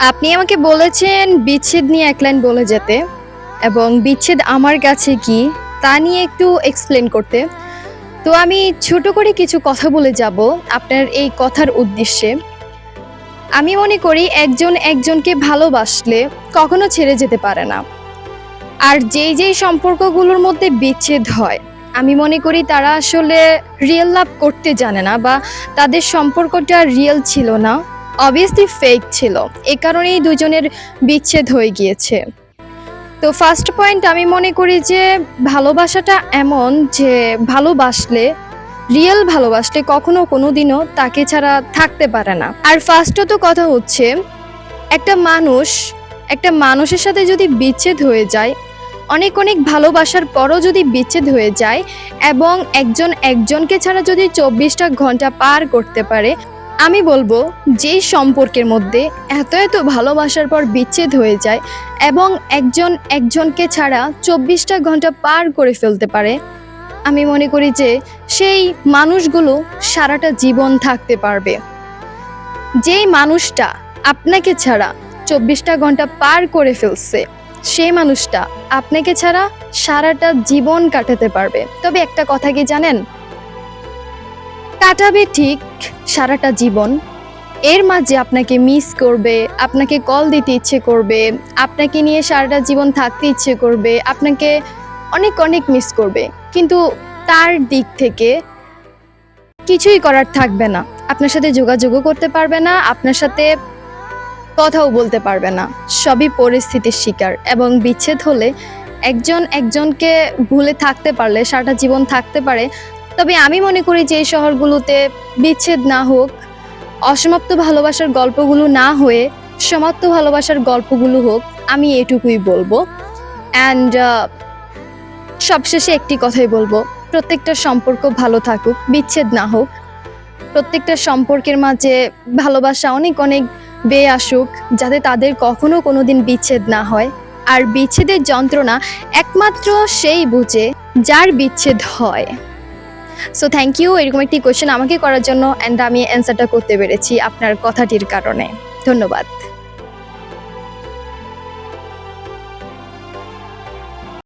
আপনি আমাকে বলেছেন বিচ্ছেদ নিয়ে এক লাইন বলে যেতে এবং বিচ্ছেদ আমার কাছে কি তা নিয়ে একটু এক্সপ্লেন করতে। তো আমি ছোট করে কিছু কথা বলে যাব আপনার এই কথার উদ্দেশ্যে। আমি মনে করি একজন একজনকে ভালোবাসলে কখনো ছেড়ে যেতে পারে না। আর যেই সম্পর্কগুলোর মধ্যে বিচ্ছেদ হয়, আমি মনে করি তারা আসলে রিয়েল লাভ করতে জানে না বা তাদের সম্পর্কটা রিয়েল ছিল না, অবভিয়াসলি ফেক ছিল। এ কারণেই দুজনের বিচ্ছেদ হয়ে গিয়েছে। তো ফার্স্ট পয়েন্ট, আমি মনে করি যে ভালোবাসাটা এমন যে ভালোবাসলে, রিয়েল ভালোবাসলে কখনো কোনোদিনও তাকে ছাড়া থাকতে পারে না। আর ফার্স্টত কথা হচ্ছে, একটা মানুষ একটা মানুষের সাথে যদি বিচ্ছেদ হয়ে যায়, অনেক অনেক ভালোবাসার পরও যদি বিচ্ছেদ হয়ে যায় এবং একজন একজনকে ছাড়া যদি 24টা ঘন্টা পার করতে পারে, আমি বলবো যেই সম্পর্কের মধ্যে এত এত ভালোবাসার পর বিচ্ছেদ হয়ে যায় এবং একজন একজনকে ছাড়া 24টা ঘন্টা পার করে ফেলতে পারে, আমি মনে করি যে সেই মানুষগুলো সারাটা জীবন থাকতে পারবে। যেই মানুষটা আপনাকে ছাড়া 24টা ঘন্টা পার করে ফেলছে, সেই মানুষটা আপনাকে ছাড়া সারাটা জীবন কাটাতে পারবে। তবে একটা কথা কি জানেন, কাটাবে ঠিক সারাটা জীবন, এর মাঝে আপনাকে মিস করবে, আপনাকে কল দিতে ইচ্ছে করবে, আপনাকে নিয়ে সারাটা জীবন থাকতে ইচ্ছে করবে, আপনাকে অনেক অনেক মিস করবে, কিন্তু তার দিক থেকে কিছুই করার থাকবে না। আপনার সাথে যোগাযোগও করতে পারবে না, আপনার সাথে কথাও বলতে পারবে না। সবই পরিস্থিতির শিকার। এবং বিচ্ছেদ হলে একজন একজনকে ভুলে থাকতে পারলে সারাটা জীবন থাকতে পারে। তবে আমি মনে করি যে এই শহরগুলোতে বিচ্ছেদ না হোক, অসমাপ্ত ভালোবাসার গল্পগুলো না হয়ে সমাপ্ত ভালোবাসার গল্পগুলো হোক, আমি এটুকুই বলবো। অ্যান্ড সবশেষে একটি কথাই বলবো, প্রত্যেকটা সম্পর্ক ভালো থাকুক, বিচ্ছেদ না হোক। প্রত্যেকটা সম্পর্কের মাঝে ভালোবাসা অনেক অনেক বেয়ে আসুক, যাতে তাদের কখনো কোনোদিন বিচ্ছেদ না হয়। আর বিচ্ছেদের যন্ত্রণা একমাত্র সেই বুঝে যার বিচ্ছেদ হয়। সো থ্যাংক ইউ এরকম একটি কোয়েশ্চেন আমাকে করার জন্য, অ্যান্ড আমি অ্যান্সারটা করতে পেরেছি আপনার কথাটির কারণে। ধন্যবাদ।